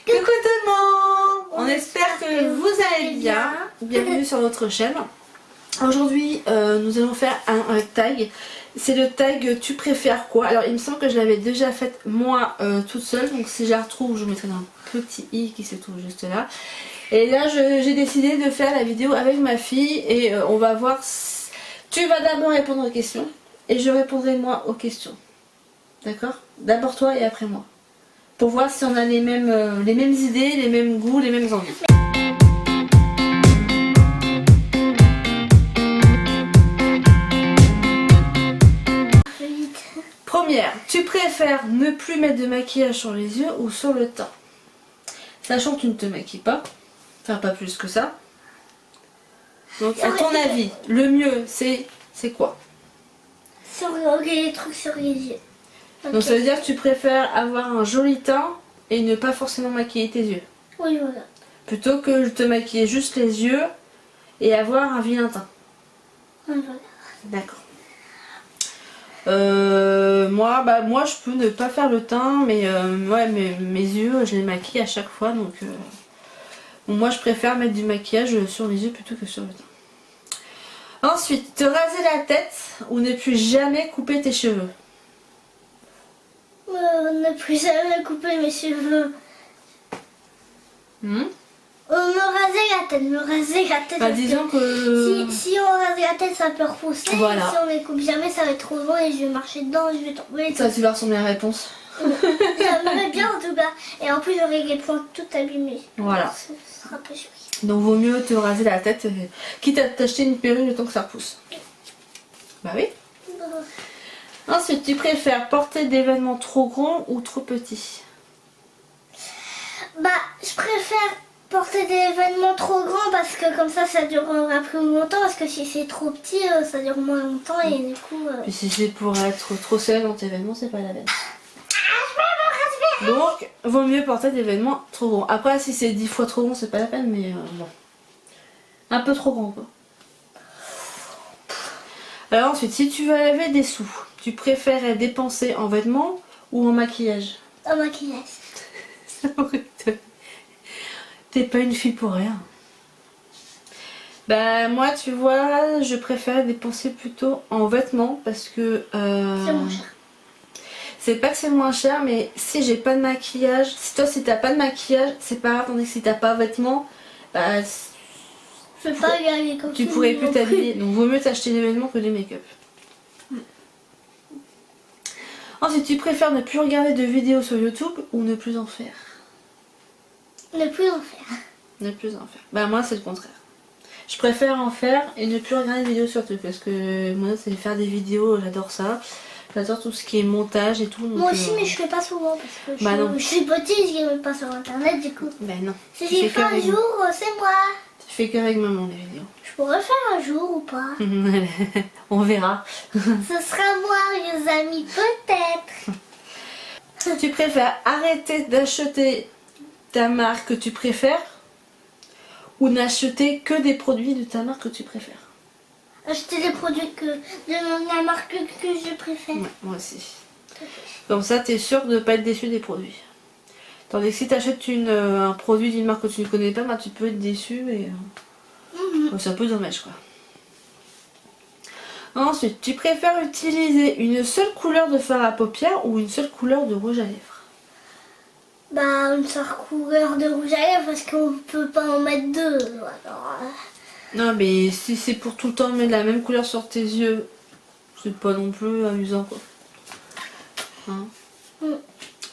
Coucou tout le monde! On espère que vous allez bien. Bienvenue sur notre chaîne. Aujourd'hui nous allons faire un tag. C'est le tag tu préfères quoi? Alors il me semble que je l'avais déjà fait moi toute seule. Donc si je la retrouve je vous mettrai dans un petit i qui se trouve juste là. Et là j'ai décidé de faire la vidéo avec ma fille. Et on va voir si... Tu vas d'abord répondre aux questions. Et je répondrai moi aux questions. D'accord? D'abord toi et après moi. Pour voir si on a les mêmes idées, les mêmes goûts, les mêmes envies. Première, tu préfères ne plus mettre de maquillage sur les yeux ou sur le teint? Sachant que tu ne te maquilles pas, enfin pas plus que ça. Donc à ton avis, le mieux c'est quoi? Sur les trucs sur les yeux. Okay. Donc ça veut dire que tu préfères avoir un joli teint et ne pas forcément maquiller tes yeux. Oui, voilà. Plutôt que de te maquiller juste les yeux et avoir un vilain teint. Oui, voilà. D'accord. Moi je peux ne pas faire le teint, mais ouais, mes yeux je les maquille à chaque fois, donc moi je préfère mettre du maquillage sur les yeux plutôt que sur le teint. Ensuite, te raser la tête ou ne plus jamais couper tes cheveux? Ne plus jamais couper mes cheveux. Hmm? Me raser la tête. Bah, disons que... Si on rase la tête, ça peut repousser. Voilà. Si on les coupe jamais, ça va être trop long et je vais marcher dedans et je vais tomber. Ça, tu vas ressembler à la réponse. J'aimerais bien en tout cas. Et en plus, j'aurai les points tout abîmés. Voilà. Ce sera pas joli. Donc vaut mieux te raser la tête, quitte à t'acheter une perruque le temps que ça repousse. Bah oui. Ensuite, tu préfères porter des vêtements trop grands ou trop petits? Bah, je préfère porter des vêtements trop grands parce que comme ça durera plus longtemps. Parce que si c'est trop petit, ça dure moins longtemps et du coup... Puis si c'est pour être trop serré dans tes vêtements, c'est pas la peine. Donc, vaut mieux porter des vêtements trop grands. Après, si c'est 10 fois trop grand, c'est pas la peine, mais bon. Un peu trop grand, quoi. Alors ensuite, si tu veux laver des sous, tu préférais dépenser en vêtements ou en maquillage? En maquillage. T'es pas une fille pour rien. Bah moi, tu vois, je préfère dépenser plutôt en vêtements parce que... C'est moins cher. C'est pas que c'est moins cher, mais si j'ai pas de maquillage, si t'as pas de maquillage, c'est pas grave, tandis que si t'as pas de vêtements, bah... Je peux pas regarder comme tu pourrais plus t'habiller. Donc vaut mieux t'acheter des vêtements que des make-up. Ensuite, tu préfères ne plus regarder de vidéos sur YouTube ou ne plus en faire? Ne plus en faire. Ne plus en faire. Bah moi c'est le contraire. Je préfère en faire et ne plus regarder de vidéos sur YouTube parce que moi c'est faire des vidéos, j'adore ça. J'adore tout ce qui est montage et tout. Donc, moi aussi mais je fais pas souvent parce que non. je suis petite, je ne pas sur internet du coup. Bah non. Si j'y fais un jour, c'est moi. Tu fais qu'avec maman les vidéos. Je pourrais faire un jour ou pas. On verra. Ce sera moi les amis, peut-être. Tu préfères arrêter d'acheter ta marque que tu préfères ou n'acheter que des produits de ta marque que tu préfères? Acheter des produits de la marque que je préfère. Ouais, moi aussi. Comme ça, tu es sûr de ne pas être déçu des produits. Tandis que si tu achètes un produit d'une marque que tu ne connais pas, bah, tu peux être déçu et c'est un peu dommage quoi. Ensuite, tu préfères utiliser une seule couleur de fard à paupières ou une seule couleur de rouge à lèvres? Bah, une seule couleur de rouge à lèvres parce qu'on peut pas en mettre deux. Alors, non, mais si c'est pour tout le temps mettre la même couleur sur tes yeux, c'est pas non plus amusant quoi. Hein?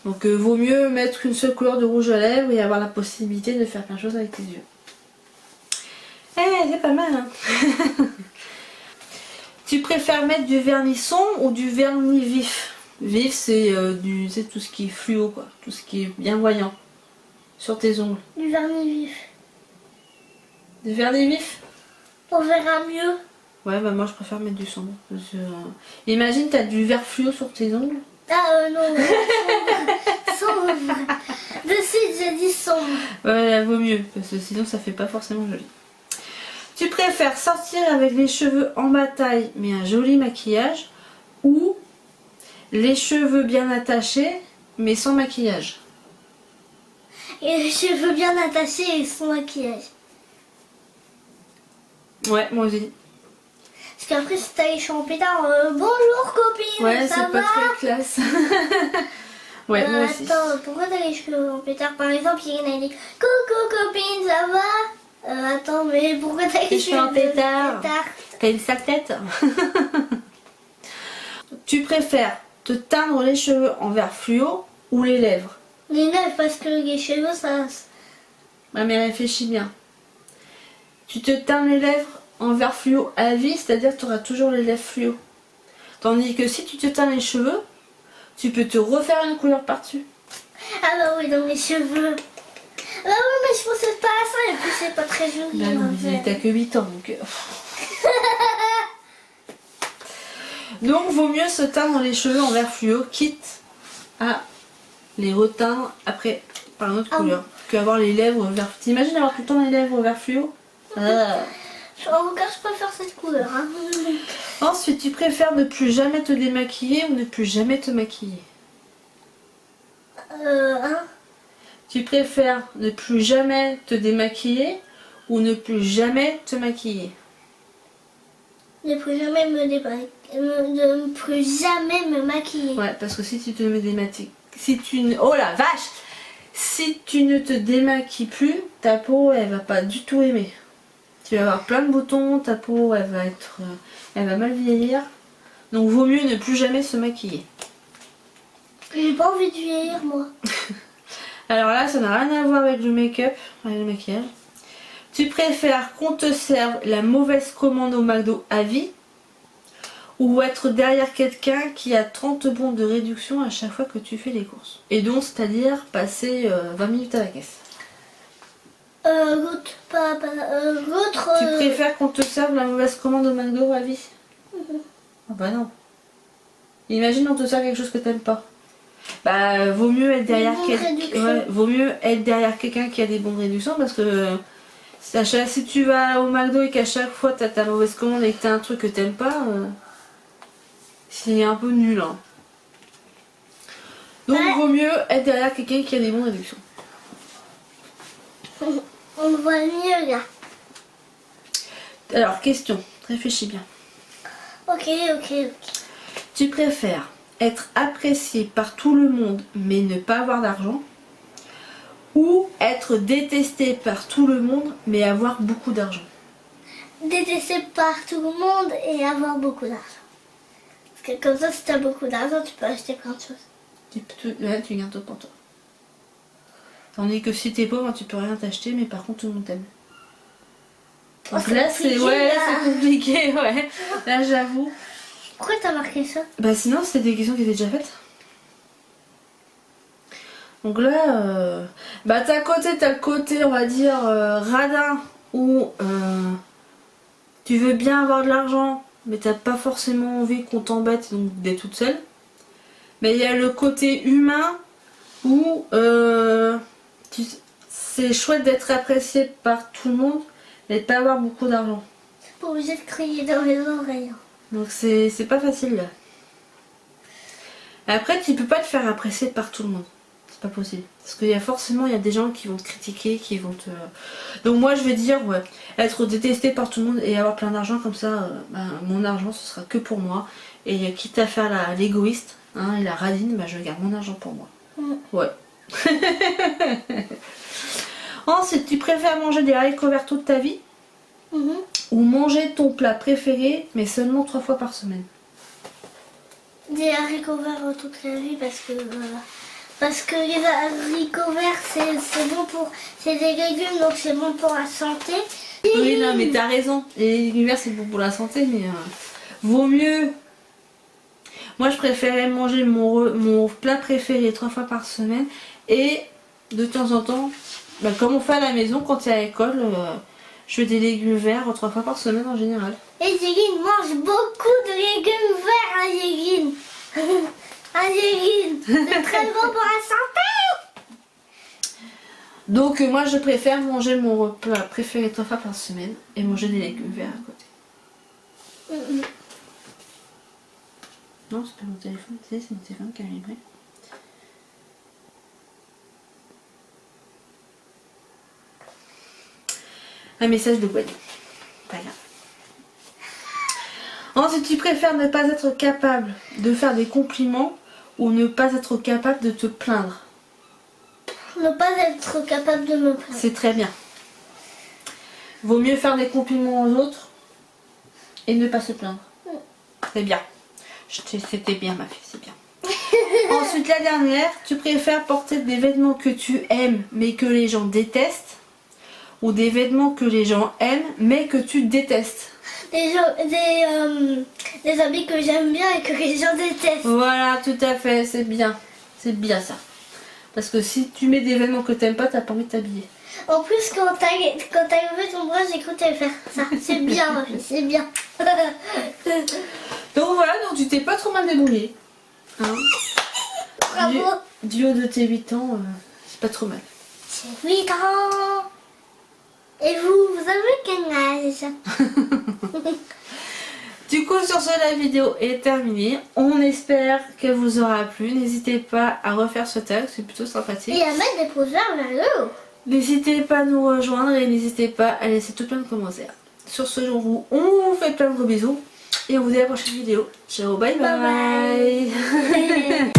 Donc vaut mieux mettre une seule couleur de rouge à lèvres et avoir la possibilité de faire plein de choses avec tes yeux. Eh, c'est pas mal hein. Tu préfères mettre du vernis sombre ou du vernis vif? Vif c'est tout ce qui est fluo quoi, tout ce qui est bien voyant sur tes ongles. du vernis vif. Du vernis vif? On verra mieux. Ouais bah moi je préfère mettre du sombre. Imagine t'as du vert fluo sur tes ongles. Ah non, sombre. De suite j'ai dit sombre. Ouais, vaut mieux, parce que sinon ça fait pas forcément joli. Tu préfères sortir avec les cheveux en bataille mais un joli maquillage ou les cheveux bien attachés mais sans maquillage? et les cheveux bien attachés et son maquillage. Ouais, moi aussi. Parce qu'après, si t'as les cheveux en pétard, bonjour copine, Ouais, ça c'est pas va? très classe. Ouais, moi aussi. Attends, pourquoi t'as les cheveux en pétard? Par exemple, il y en a dit coucou copine, ça va? Attends, mais pourquoi t'as les cheveux en pétard. T'as une sale tête. Tu préfères te teindre les cheveux en vert fluo ou les lèvres? Les lèvres, parce que les cheveux, ça. Ouais, mais réfléchis bien. Tu te teins les lèvres en vert fluo à vie, c'est-à-dire que tu auras toujours les lèvres fluo. Tandis que si tu te teins les cheveux, tu peux te refaire une couleur par-dessus. Ah bah oui, dans mes cheveux. Ah oui, mais je pensais pas à ça, et puis c'est pas très joli. Bah non, en mais fait. t'as que 8 ans, donc... Donc, vaut mieux se teindre les cheveux en vert fluo, quitte à les reteindre après par une autre Ah couleur, que avoir les lèvres vert. T'imagines avoir tout le temps les lèvres vert fluo? En tout cas, je préfère cette couleur. Hein. Ensuite, tu préfères ne plus jamais te démaquiller ou ne plus jamais te maquiller? Hein. Tu préfères ne plus jamais te démaquiller ou ne plus jamais te maquiller? Ne plus jamais ne plus jamais me maquiller. Ouais, parce que si tu te mets oh la vache! Si tu ne te démaquilles plus, ta peau elle va pas du tout aimer. Tu vas avoir plein de boutons, ta peau elle va mal vieillir. Donc vaut mieux ne plus jamais se maquiller. J'ai pas envie de vieillir, moi. Alors là, ça n'a rien à voir avec le make-up, avec le maquillage. Tu préfères qu'on te serve la mauvaise commande au McDo à vie ou être derrière quelqu'un qui a 30 bons de réduction à chaque fois que tu fais les courses? Et donc, c'est-à-dire passer 20 minutes à la caisse. L'autre, l'autre. Tu préfères qu'on te serve la mauvaise commande au McDo à vie? Ah bah non. Imagine on te sert quelque chose que t'aimes pas. Bah vaut mieux être derrière vaut mieux être derrière quelqu'un qui a des bons de réduction parce que si tu vas au McDo et qu'à chaque fois t'as ta mauvaise commande et que t'as un truc que t'aimes pas, c'est un peu nul. Hein. Donc vaut mieux être derrière quelqu'un qui a des bons de réduction. On me voit mieux là. Alors question, réfléchis bien. Ok. Tu préfères être apprécié par tout le monde mais ne pas avoir d'argent ou être détesté par tout le monde mais avoir beaucoup d'argent? Détesté par tout le monde et avoir beaucoup d'argent. Parce que comme ça, si tu as beaucoup d'argent, tu peux acheter plein de choses. Tu gardes tout pour toi. Tandis que si t'es pauvre, tu peux rien t'acheter mais par contre tout le monde t'aime. Donc là c'est compliqué, ouais. Là j'avoue. Pourquoi t'as marqué ça? Bah sinon c'était des questions qui étaient déjà faites. Donc là, bah t'as le côté on va dire radin où tu veux bien avoir de l'argent mais t'as pas forcément envie qu'on t'embête donc d'être toute seule. Mais il y a le côté humain où c'est chouette d'être apprécié par tout le monde mais de pas avoir beaucoup d'argent. C'est pas obligé de crier dans les oreilles. Donc c'est pas facile là. Après tu peux pas te faire apprécier par tout le monde. C'est pas possible. Parce qu'il y a forcément des gens qui vont te critiquer, qui vont te... Donc moi je vais dire ouais, être détesté par tout le monde et avoir plein d'argent comme ça, mon argent ce sera que pour moi. Et quitte à faire l'égoïste hein, et la radine, bah, je garde mon argent pour moi. Ouais. Ensuite, tu préfères manger des haricots verts toute ta vie ou manger ton plat préféré mais seulement 3 fois par semaine? Des haricots verts toute la vie parce que les haricots verts c'est bon pour... C'est des légumes donc c'est bon pour la santé. Oui non mais t'as raison, les légumes verts c'est bon pour la santé mais vaut mieux. Moi je préférais manger mon plat préféré 3 fois par semaine et de temps en temps, comme on fait à la maison quand tu es à l'école, je fais des légumes verts 3 fois par semaine en général. Et Yéline mange beaucoup de légumes verts, hein, Yéline. C'est très bon pour la santé. Donc moi je préfère manger mon plat préféré 3 fois par semaine et manger des légumes verts à côté. Non, c'est pas mon téléphone, c'est mon téléphone qui a vibré. un message de Gwen. Pas grave. Ensuite, tu préfères ne pas être capable de faire des compliments ou ne pas être capable de te plaindre? Ne pas être capable de me plaindre. C'est très bien. Vaut mieux faire des compliments aux autres et ne pas se plaindre. C'est bien. C'était bien ma fille, c'est bien. Ensuite, la dernière, tu préfères porter des vêtements que tu aimes mais que les gens détestent ou des vêtements que les gens aiment mais que tu détestes? Des habits que j'aime bien et que les gens détestent. Voilà, tout à fait, c'est bien. C'est bien ça. Parce que si tu mets des vêtements que t'aimes pas, t'as pas envie de t'habiller. En plus, quand t'as levé ton bras, j'ai cru t'allais faire ça. C'est bien, ma fille, c'est bien. Donc voilà, donc tu t'es pas trop mal débrouillé. Hein? Bravo. Du haut de tes 8 ans, c'est pas trop mal. J'ai 8 ans. Et vous avez quel âge? Du coup, sur ce, la vidéo est terminée. On espère qu'elle vous aura plu. N'hésitez pas à refaire ce tag, c'est plutôt sympathique. Et à mettre des pouces verts vers le haut. N'hésitez pas à nous rejoindre et n'hésitez pas à laisser tout plein de commentaires. Sur ce, on vous fait plein de gros bisous et on vous dit à la prochaine vidéo. Ciao, bye bye, Bye bye.